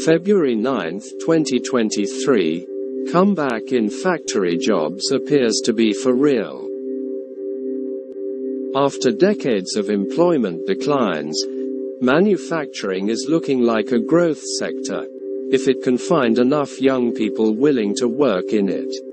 February 9, 2023, comeback in factory jobs appears to be for real. After decades of employment declines, manufacturing is looking like a growth sector, if it can find enough young people willing to work in it.